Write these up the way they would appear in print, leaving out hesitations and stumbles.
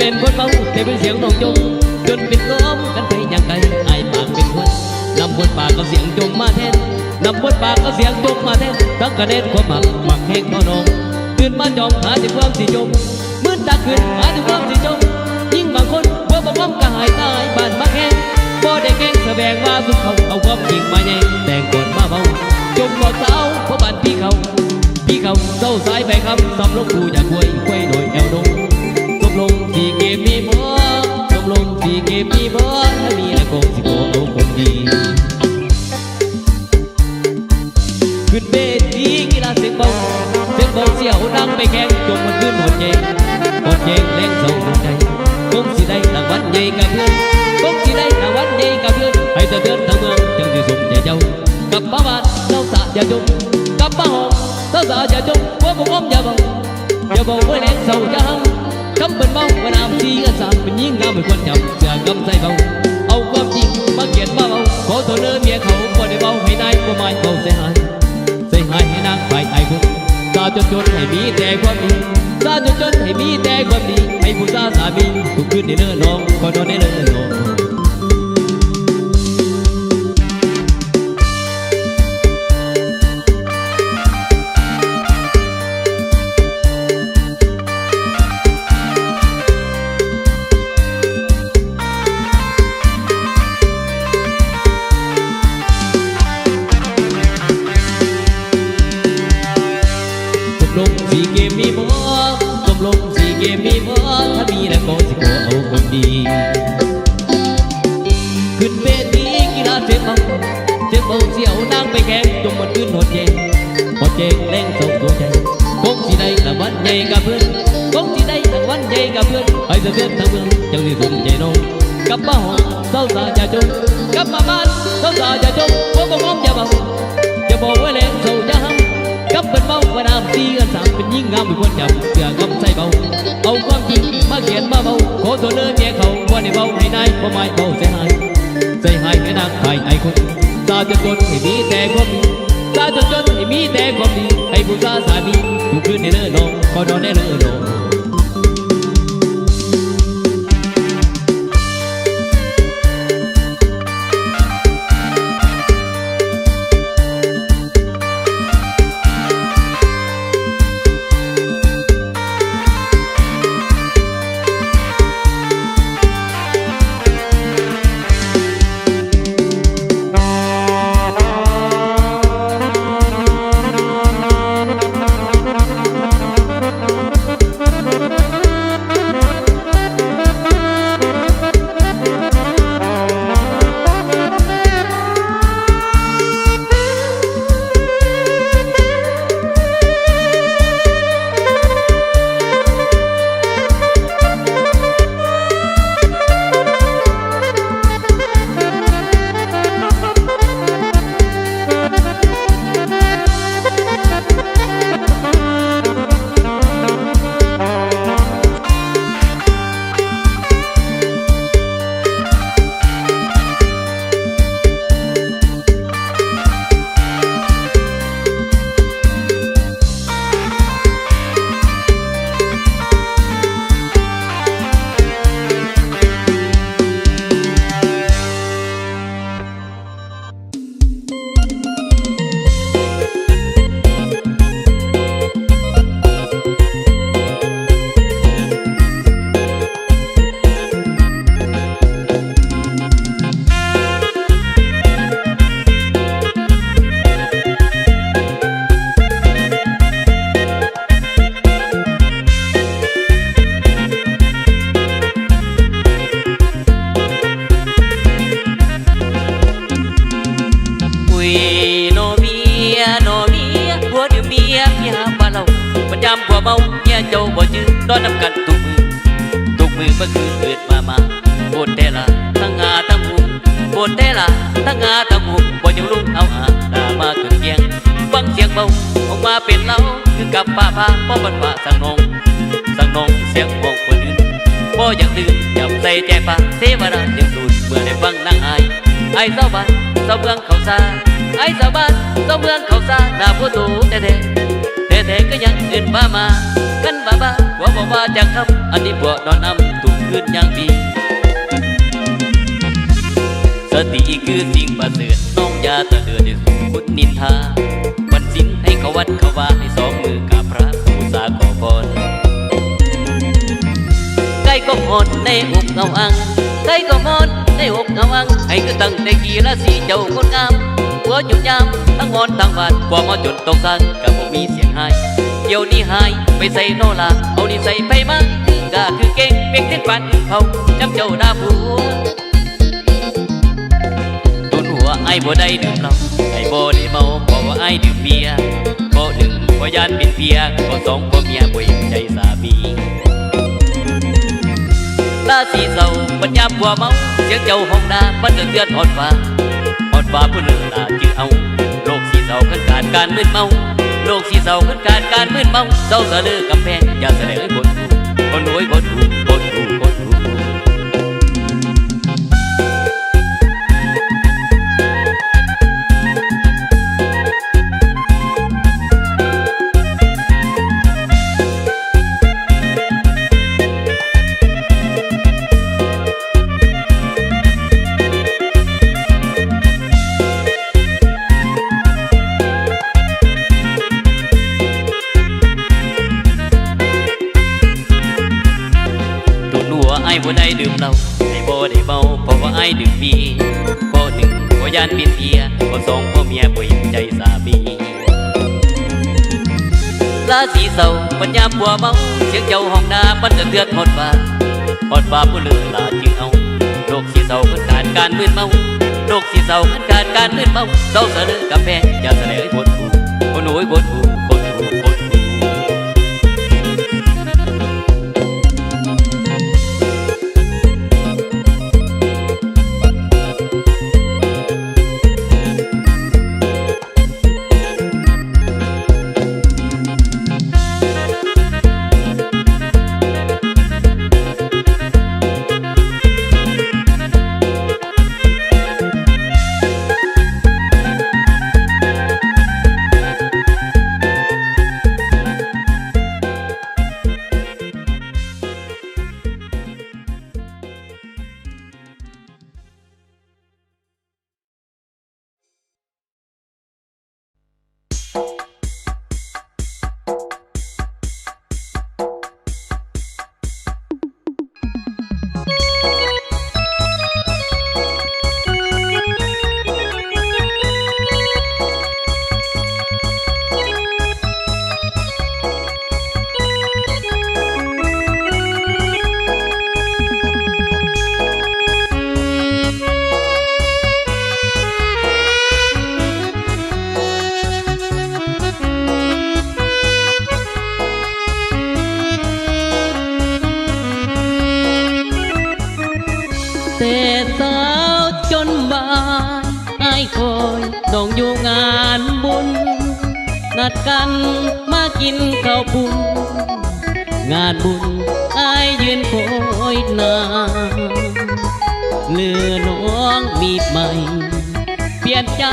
เป็นคนเมาแต่เป็นเสียงน้องจงจนเป็นล้อมกันไปอย่างไกลไอ้ปากเป็นคนนำบทปากกับเสียงจงมาแทนนำบทปากกับเสียงจงมาแทนทั้งกระเด็นความหมักแห้งนองตื่นมาจองหาแต่ความสิจมมืดตาขึ้นหาแต่ความสิจมยิ่งบางคนว่าบ่พ้อมก็หายตายบ้านมักแห้งบ่ได้แกงแสดงว่าสุขเขาเอาความจริงมาแย่งแต่งก่อนมาเมาจมก่อนสาวเพราะบ้านพี่เขาเศร้าสายไปคำสำลงกูอยากควยโดยแอวดงตกลงที่เกมมีบ่ตกลงที่เกมมีบ่ถ้ามีแล้วคงสิโกเอาคนดีขึ้นเวทีกีฬาเสียงเบาเสียวดังไปแข่งจงมันขึ้นหดเย่งเล่งเศร้าหัวใจคงสิได้รางวัลใหญ่กับเพื่อนคงสิได้รางวัลใหญ่กับเพื่อนให้เตือนทั้งเมืองจึงสิสุ่มใจเจ้ากลับบ้านเจ้าสะอย่าจมกลับบ้านเจ้าสะอย่าจมว่าบุกอ้อมอย่าบังเมื่อแรงเศร้าอย่าหังคำเป็นเมาว่าน้ำสีกระสานเป็นยิ่งงามเป็นคนจำเสือกำใส่เบาเอาความจริงมาเขียนมาเบาขอโทษเนื้อเมียเขาบ่ได้เบาให้นายบ่ไม่เบาเสียหายให้นางไปไอ้คนซาจนให้มีแต่ความดีซาจนให้มีแต่ความดีให้ผู้ซาสามีทุกคืนในเนื้อน้องก็นอนในเนื้อน้องลงสีเกมมีบ่ตกลงสีเกมมีบ่ถ้ามีแล้วก็สิขอเอาคนดีขึ้นเวทีกีฬาเจ็บเบาเสียวนางไปแข่งจงหมดขึ้นหดเย่งเล่งส่งตัวใจคงสิได้รางวัลใหญ่กับเพื่อนคงสิได้รางวัลใหญ่กับเพื่อนให้เตือนทั้งเมืองจังสิสุ่มใจน้องกลับบ้านเศร้าสาอย่าจมกลับมาบ้านเศร้าสาอย่าจมว่าบ่ง้อมอย่าเบาอย่าบอกไว้แรงเศร้าอย่าหังกับเป็นเมาว่าน้ำสีกันสามเป็นยิ่งงามเป็นคนจำเสือกำใส่เบาเอาความจริงมาเขียนมาเบาขอโทษเนื้อเมียเขาว่าในเบาให้นายบ่ไม่เบาเสียหายให้นางไปไอ้คนซาจนให้มีแต่ความดีซาจนให้มีแต่ความดีให้ผู้ซาสามีทุกคืนในเนื้อน้องก็นอนในเนื้อน้องบัวเมาเนี่ยเจ้าบ่จื้อนอนนำกันทุกมือเมื่อคืนเกิดมาโบดแต่ละทั้งงาทั้งหูโบดแต่ละทั้งงาทั้งหูบ่ยังรุ่งเอาด่ามาถึงเกียงฟังเสียงเบาออกมาเป็นเล่าคือกับป้าพาพ่อบันว่าสั่งนองเสียงบอกคนอื่นบ่ยังตื่นจับใส่ใจฟ้าเทวดายังสูดเมื่อได้ฟังนางไอ้เจ้าบ้านเจ้าเมืองเขาซาไอ้เจ้าบ้านเจ้าเมืองเขาซาหน้าผู้ตูแต่ก็ยังเกินมากันบ้าหัวบอกว่าจะทำอันนี้บัวนอนน้ำตุ่ม ขึ้นอย่างดีสติคือสิ่งประเสริฐน้องอย่าตะเลิดด้วยคุณนินทาวันสิ้นให้เขาวัดเขาว่าให้สองมือกับพระบูชาขอพรใกล้ก็หมดในอกเงาอังใกล้ก็หมดในอกเงาอังให้คือตั้งแต่กี่ราศีเจ้าคนงามหัวจุดยามทั้งงอนทั้งบาดกว่ามาจนตกทางกับผมมีเสียงหายเดี๋ยวนี้หายไปใส่โนลาเอานี่ใส่ไปมาก็คือเก่งเป็กเท็ดฟันเขาจำเจ้าหน้าผัวตุนหัวไอ้บ่ได้ดื่มเหล้าไอ้บ่ได้เมาเพราะว่าไอ้ดื่มเบียร์บ่หนึ่งบ่ยานเป็นเพียบ่สองบ่เมียบ่เห็นใจสามีตาสีเศร้าปัญญาบัวเมาเสียงเจ้าห้องนามันเตือนหอดฟ้าหอดฟ้าผู้เลือตาจื้อเอาโลกสีเศร้าขึ้นการมึนเมาโลกสีเศร้าขึ้นการมึนเมาเศร้าสะลือกำแพงอย่าแสดงให้บนถูคนรวยคนถูคนถูคนถูไอ้บ่ได้ดื่มเหล้าไอ้บ่ได้เมาเพราะว่าไอ้ดื่มเบียร์ข้อหนึ่งบ่ยานเป็นเพียข้อสองพ่อเมียบ่เห็นใจสามีราศีเศร้าปัญญาบัวเมาเสียงเจ้าห้องนามันจะเตือนหอดฟ้าผู้เลือลาจื้อเอาโลกสีเศร้าขึ้นการมึนเมาโลกสีเศร้าขึ้นการมึนเมาเศร้าสะลือกำแพงอย่าแสดงให้คนถูคนรวยคนถูคนถูคนถูต้องอยู่งานบุญนัดกันมากินข้าวปุ้นงานบุญอายยืนคอยนานเลือน้องมีใหม่เปลี่ยนใจ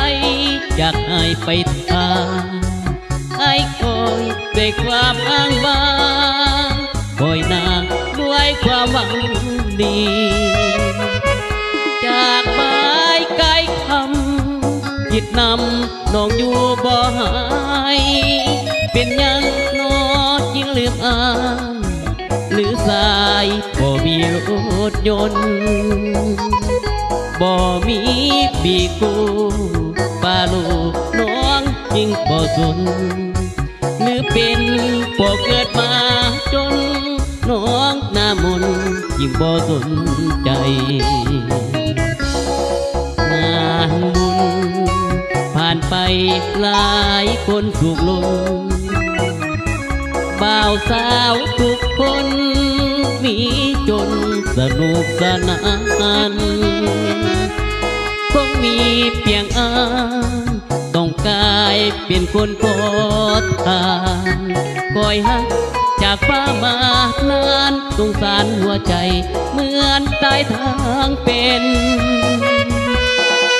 จากอายไปทางอายคอยด้วยความอ้างว้างคอยนางด้วยความหวังดีจากไม้ไกลคำคิดนำน้องอยู่บ่หายเป็นยังนอยิ่งลืมอ้างหรือสายบ่มีรถยนต์บ่มีปีกูป้าลูกน้องยิ่งบ่สนหรือเป็นบ่เกิดมาจนน้องหน้ามนยิ่งบ่สนใจงานบุญผ่านไปหลายคนถูกลงบ่าวสาวทุกคนมีจนสนุกสนานคงมีเพียงอ้างต้องกลายเป็นคนขอทานคอยหักจากฟ้ามานานสงสารหัวใจเหมือนตายทางเป็น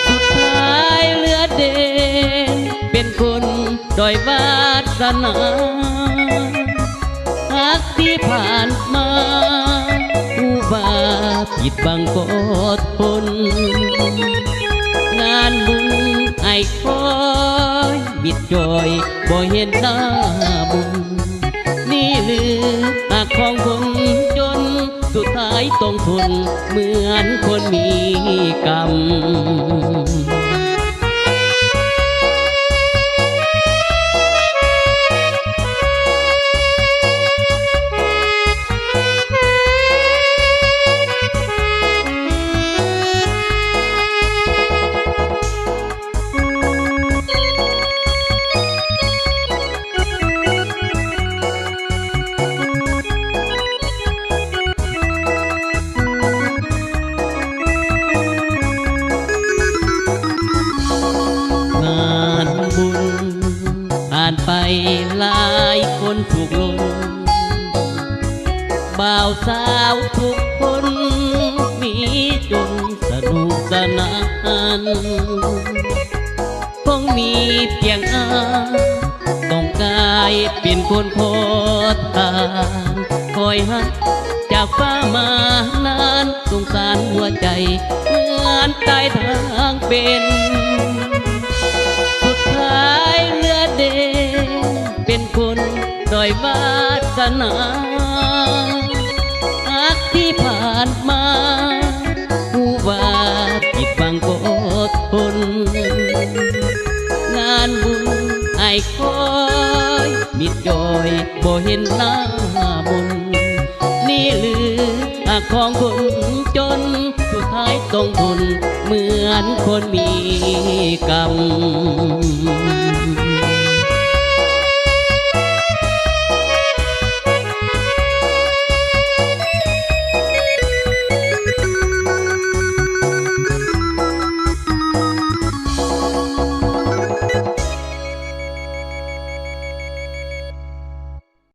สุดท้ายเหลือเด่นเป็นคนด้อยวาสนาหักที่ผ่านมาอุบา ผิดบังก็ทนงานบุญไอ้คอยบิดจอยบ่เห็นหน้าบุญนี่หรือหากของคนจนสุดท้ายต้องทนเหมือนคนมีกรรมผ่านไปหลายคนถูกลงบ่าวสาวทุกคนมีจนสนุกสนานคงมีเพียงต้องกายเป็นคนโคตรทานคอยหักจากฟ้ามานานสงสารหัวใจเหมือนตายทางเป็นสุดท้ายเหลือเดเป็นคนด้อยวาสนาอักที่ผ่านมาผู้ว่าผิดบังก็อดทนงานบุญไอ้คอยมิดจอยบ่เห็นหน้าบุญนี่หรือหากของคนจนสุดท้ายต้องทนเหมือนคนมีกรรม